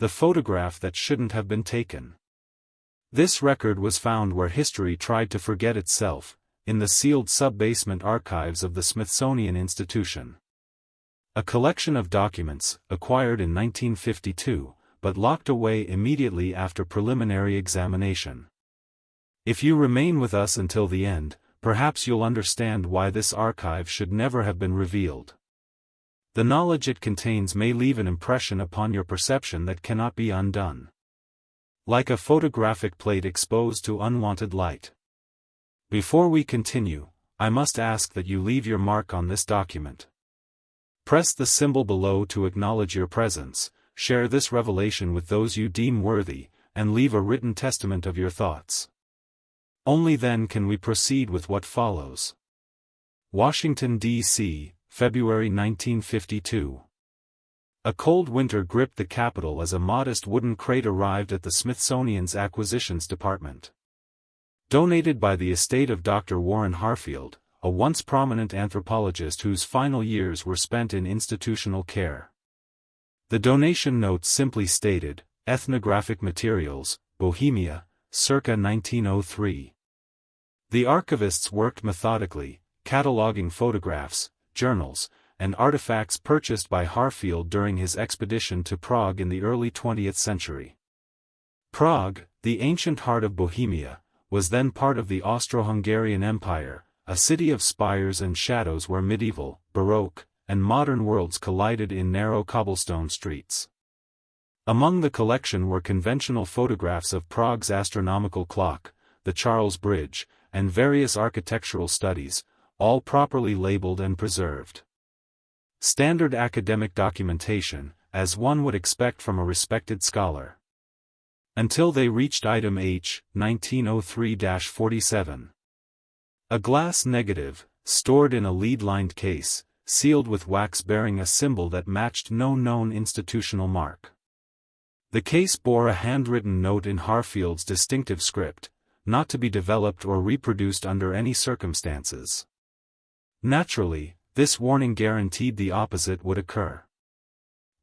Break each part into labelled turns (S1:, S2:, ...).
S1: The photograph that shouldn't have been taken. This record was found where history tried to forget itself, in the sealed sub-basement archives of the Smithsonian Institution. A collection of documents, acquired in 1952, but locked away immediately after preliminary examination. If you remain with us until the end, perhaps you'll understand why this archive should never have been revealed. The knowledge it contains may leave an impression upon your perception that cannot be undone. Like a photographic plate exposed to unwanted light. Before we continue, I must ask that you leave your mark on this document. Press the symbol below to acknowledge your presence, share this revelation with those you deem worthy, and leave a written testament of your thoughts. Only then can we proceed with what follows. Washington, D.C., February 1952. A cold winter gripped the Capitol as a modest wooden crate arrived at the Smithsonian's Acquisitions Department. Donated by the estate of Dr. Warren Harfield, a once prominent anthropologist whose final years were spent in institutional care. The donation note simply stated, Ethnographic Materials, Bohemia, circa 1903. The archivists worked methodically, cataloging photographs, journals, and artifacts purchased by Harfield during his expedition to Prague in the early 20th century. Prague, the ancient heart of Bohemia, was then part of the Austro-Hungarian Empire, a city of spires and shadows where medieval, Baroque, and modern worlds collided in narrow cobblestone streets. Among the collection were conventional photographs of Prague's astronomical clock, the Charles Bridge, and various architectural studies, all properly labeled and preserved. Standard academic documentation, as one would expect from a respected scholar. Until they reached item H, 1903-47. A glass negative, stored in a lead-lined case, sealed with wax bearing a symbol that matched no known institutional mark. The case bore a handwritten note in Harfield's distinctive script, not to be developed or reproduced under any circumstances. Naturally, this warning guaranteed the opposite would occur.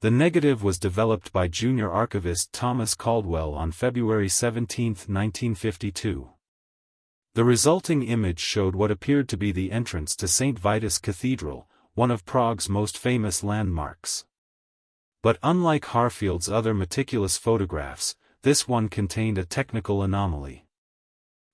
S1: The negative was developed by junior archivist Thomas Caldwell on February 17, 1952. The resulting image showed what appeared to be the entrance to St. Vitus Cathedral, one of Prague's most famous landmarks. But unlike Harfield's other meticulous photographs, this one contained a technical anomaly.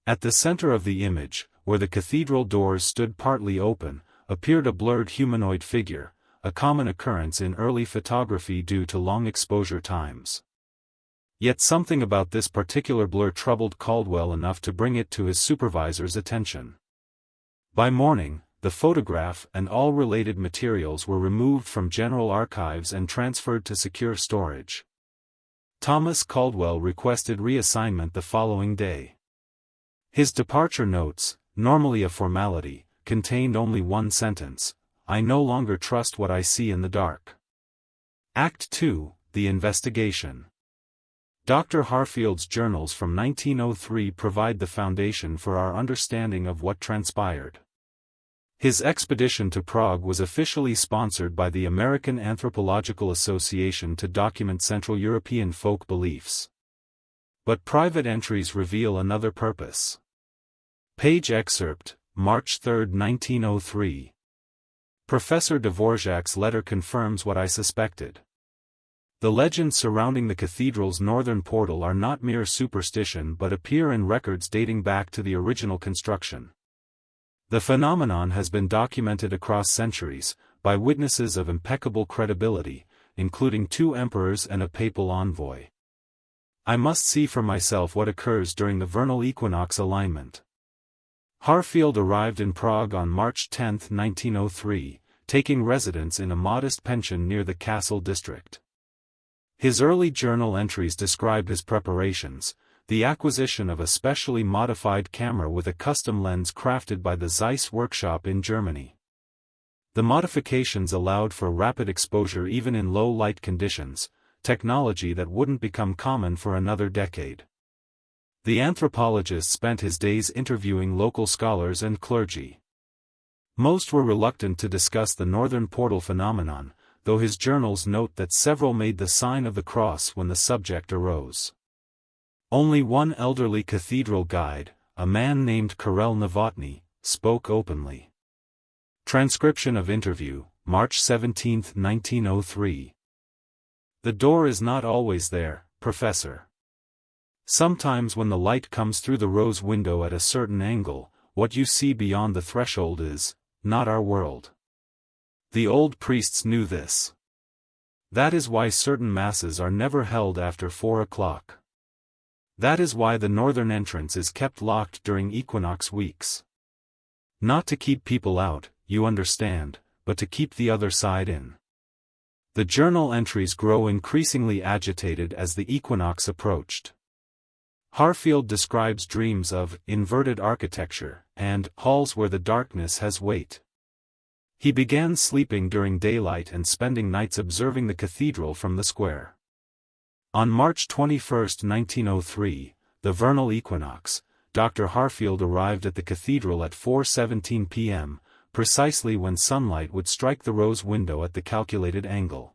S1: At the center of the image, where the cathedral doors stood partly open, appeared a blurred humanoid figure, a common occurrence in early photography due to long exposure times. Yet something about this particular blur troubled Caldwell enough to bring it to his supervisor's attention. By morning, the photograph and all related materials were removed from general archives and transferred to secure storage. Thomas Caldwell requested reassignment the following day. His departure notes, normally a formality, contained only one sentence: I no longer trust what I see in the dark. Act 2, The Investigation. Dr. Harfield's journals from 1903 provide the foundation for our understanding of what transpired. His expedition to Prague was officially sponsored by the American Anthropological Association to document Central European folk beliefs. But private entries reveal another purpose. Page excerpt, March 3, 1903. Professor Dvorak's letter confirms what I suspected. The legends surrounding the cathedral's northern portal are not mere superstition but appear in records dating back to the original construction. The phenomenon has been documented across centuries, by witnesses of impeccable credibility, including 2 emperors and a papal envoy. I must see for myself what occurs during the vernal equinox alignment. Harfield arrived in Prague on March 10, 1903, taking residence in a modest pension near the castle district. His early journal entries describe his preparations, the acquisition of a specially modified camera with a custom lens crafted by the Zeiss workshop in Germany. The modifications allowed for rapid exposure even in low light conditions, technology that wouldn't become common for another decade. The anthropologist spent his days interviewing local scholars and clergy. Most were reluctant to discuss the northern portal phenomenon, though his journals note that several made the sign of the cross when the subject arose. Only one elderly cathedral guide, a man named Karel Novotny, spoke openly. Transcription of interview, March 17, 1903. The door is not always there, Professor. Sometimes when the light comes through the rose window at a certain angle, what you see beyond the threshold is not our world. The old priests knew this. That is why certain masses are never held after 4 o'clock. That is why the northern entrance is kept locked during equinox weeks. Not to keep people out, you understand, but to keep the other side in. The journal entries grow increasingly agitated as the equinox approached. Harfield describes dreams of inverted architecture and halls where the darkness has weight. He began sleeping during daylight and spending nights observing the cathedral from the square. On March 21, 1903, the vernal equinox, Dr. Harfield arrived at the cathedral at 4:17 p.m., precisely when sunlight would strike the rose window at the calculated angle.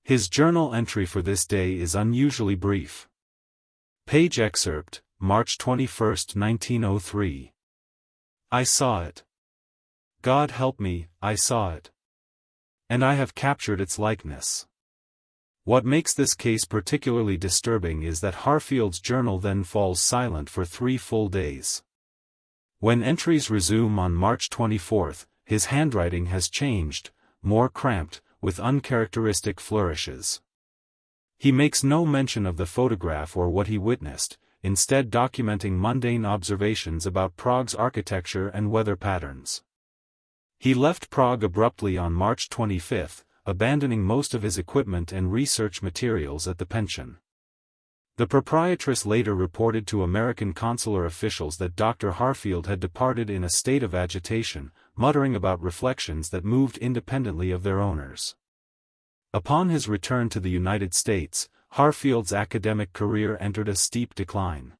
S1: His journal entry for this day is unusually brief. Page excerpt, March 21, 1903. I saw it. God help me, I saw it. And I have captured its likeness. What makes this case particularly disturbing is that Harfield's journal then falls silent for 3 full days. When entries resume on March 24, his handwriting has changed, more cramped, with uncharacteristic flourishes. He makes no mention of the photograph or what he witnessed, instead documenting mundane observations about Prague's architecture and weather patterns. He left Prague abruptly on March 25, abandoning most of his equipment and research materials at the pension. The proprietress later reported to American consular officials that Dr. Harfield had departed in a state of agitation, muttering about reflections that moved independently of their owners. Upon his return to the United States, Harfield's academic career entered a steep decline.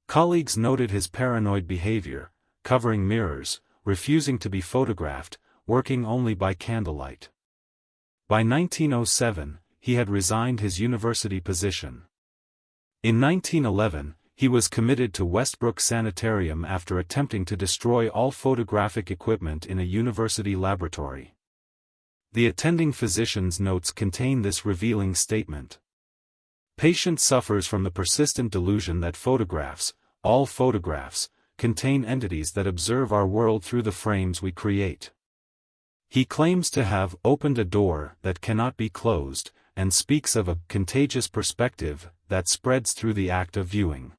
S1: Colleagues noted his paranoid behavior, covering mirrors, refusing to be photographed, working only by candlelight. By 1907, he had resigned his university position. In 1911, he was committed to Westbrook Sanitarium after attempting to destroy all photographic equipment in a university laboratory. The attending physician's notes contain this revealing statement. Patient suffers from the persistent delusion that photographs, all photographs, contain entities that observe our world through the frames we create. He claims to have opened a door that cannot be closed, and speaks of a contagious perspective that spreads through the act of viewing.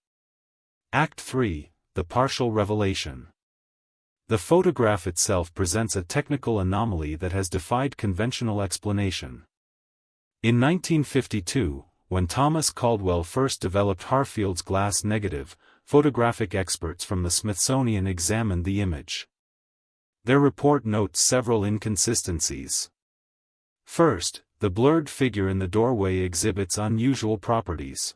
S1: Act 3, The Partial Revelation. The photograph itself presents a technical anomaly that has defied conventional explanation. In 1952, when Thomas Caldwell first developed Harfield's glass negative, photographic experts from the Smithsonian examined the image. Their report notes several inconsistencies. First, the blurred figure in the doorway exhibits unusual properties.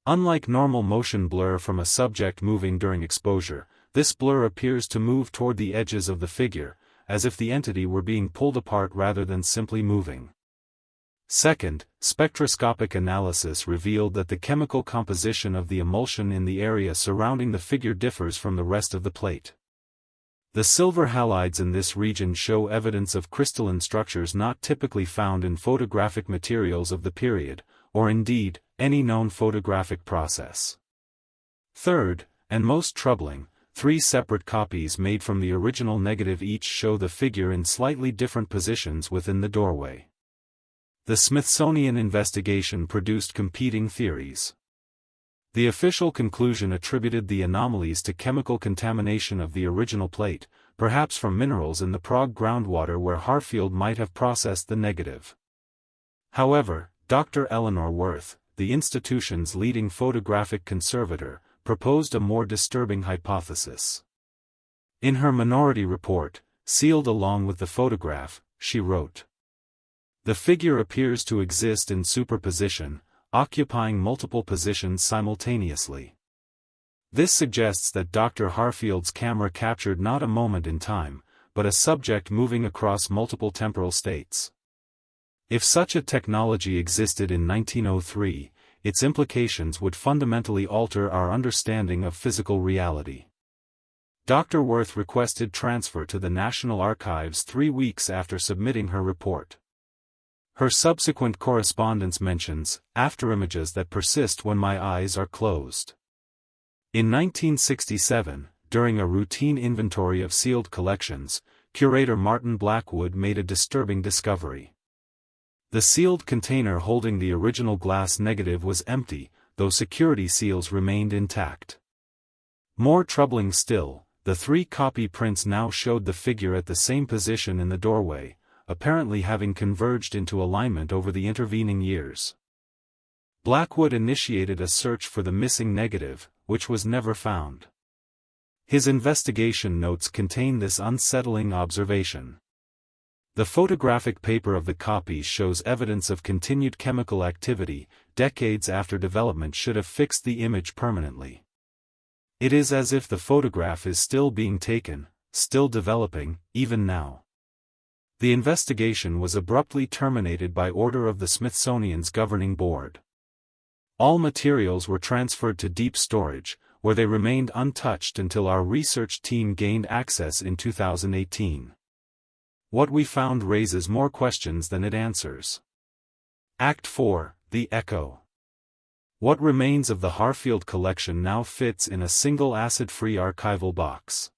S1: Unlike normal motion blur from a subject moving during exposure, this blur appears to move toward the edges of the figure, as if the entity were being pulled apart rather than simply moving. Second, spectroscopic analysis revealed that the chemical composition of the emulsion in the area surrounding the figure differs from the rest of the plate. The silver halides in this region show evidence of crystalline structures not typically found in photographic materials of the period, or indeed, any known photographic process. Third, and most troubling, 3 separate copies made from the original negative each show the figure in slightly different positions within the doorway. The Smithsonian investigation produced competing theories. The official conclusion attributed the anomalies to chemical contamination of the original plate, perhaps from minerals in the Prague groundwater where Harfield might have processed the negative. However, Dr. Eleanor Worth, the institution's leading photographic conservator, proposed a more disturbing hypothesis. In her minority report, sealed along with the photograph, she wrote, "The figure appears to exist in superposition, occupying multiple positions simultaneously. This suggests that Dr. Harfield's camera captured not a moment in time, but a subject moving across multiple temporal states. If such a technology existed in 1903, its implications would fundamentally alter our understanding of physical reality. Dr. Worth requested transfer to the National Archives 3 weeks after submitting her report. Her subsequent correspondence mentions afterimages that persist when my eyes are closed. In 1967, during a routine inventory of sealed collections, curator Martin Blackwood made a disturbing discovery. The sealed container holding the original glass negative was empty, though security seals remained intact. More troubling still, the 3 copy prints now showed the figure at the same position in the doorway, apparently having converged into alignment over the intervening years. Blackwood initiated a search for the missing negative, which was never found. His investigation notes contain this unsettling observation. The photographic paper of the copies shows evidence of continued chemical activity, decades after development should have fixed the image permanently. It is as if the photograph is still being taken, still developing, even now. The investigation was abruptly terminated by order of the Smithsonian's governing board. All materials were transferred to deep storage, where they remained untouched until our research team gained access in 2018. What we found raises more questions than it answers. Act 4, The Echo. What remains of the Harfield collection now fits in a single acid-free archival box.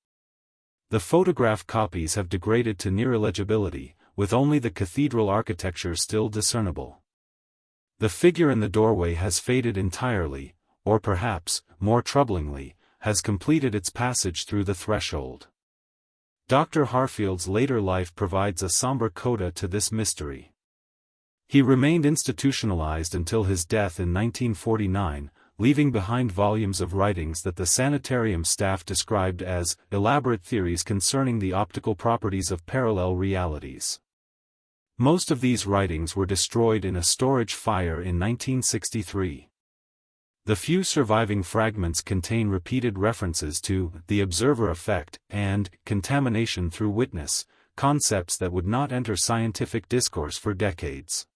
S1: The photograph copies have degraded to near illegibility, with only the cathedral architecture still discernible. The figure in the doorway has faded entirely, or perhaps, more troublingly, has completed its passage through the threshold. Dr. Harfield's later life provides a somber coda to this mystery. He remained institutionalized until his death in 1949, leaving behind volumes of writings that the sanitarium staff described as elaborate theories concerning the optical properties of parallel realities. Most of these writings were destroyed in a storage fire in 1963. The few surviving fragments contain repeated references to the observer effect and contamination through witness, concepts that would not enter scientific discourse for decades.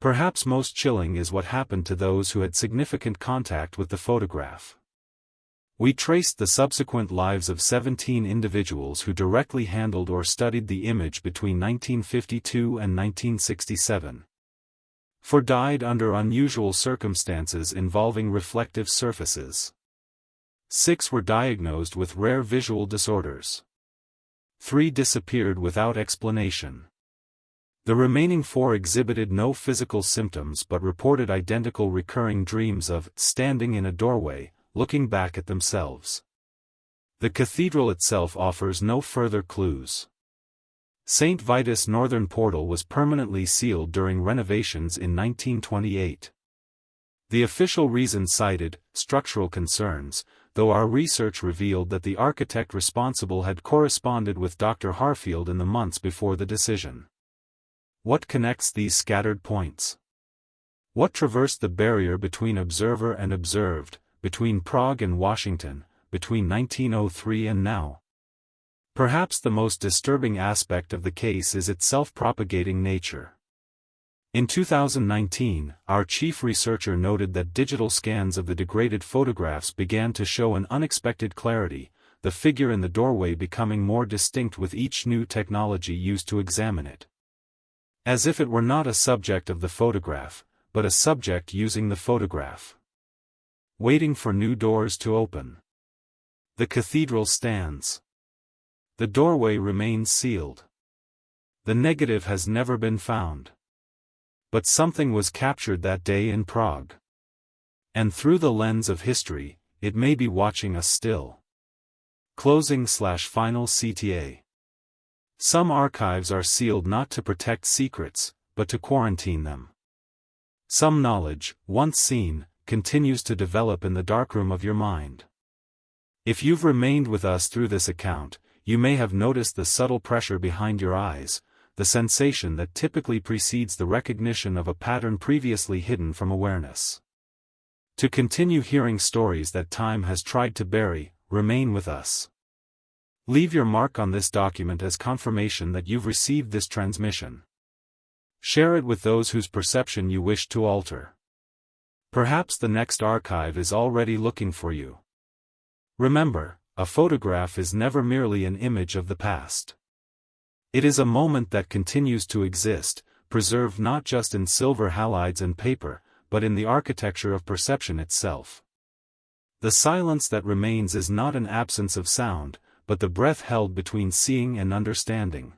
S1: Perhaps most chilling is what happened to those who had significant contact with the photograph. We traced the subsequent lives of 17 individuals who directly handled or studied the image between 1952 and 1967. 4 died under unusual circumstances involving reflective surfaces. 6 were diagnosed with rare visual disorders. 3 disappeared without explanation. The remaining 4 exhibited no physical symptoms but reported identical recurring dreams of standing in a doorway, looking back at themselves. The cathedral itself offers no further clues. St. Vitus' northern portal was permanently sealed during renovations in 1928. The official reason cited, structural concerns, though our research revealed that the architect responsible had corresponded with Dr. Harfield in the months before the decision. What connects these scattered points? What traversed the barrier between observer and observed, between Prague and Washington, between 1903 and now? Perhaps the most disturbing aspect of the case is its self-propagating nature. In 2019, our chief researcher noted that digital scans of the degraded photographs began to show an unexpected clarity, the figure in the doorway becoming more distinct with each new technology used to examine it. As if it were not a subject of the photograph, but a subject using the photograph. Waiting for new doors to open. The cathedral stands. The doorway remains sealed. The negative has never been found. But something was captured that day in Prague. And through the lens of history, it may be watching us still. Closing/final CTA. Some archives are sealed not to protect secrets, but to quarantine them. Some knowledge, once seen, continues to develop in the darkroom of your mind. If you've remained with us through this account, you may have noticed the subtle pressure behind your eyes, the sensation that typically precedes the recognition of a pattern previously hidden from awareness. To continue hearing stories that time has tried to bury, remain with us. Leave your mark on this document as confirmation that you've received this transmission. Share it with those whose perception you wish to alter. Perhaps the next archive is already looking for you. Remember, a photograph is never merely an image of the past. It is a moment that continues to exist, preserved not just in silver halides and paper, but in the architecture of perception itself. The silence that remains is not an absence of sound, but the breath held between seeing and understanding.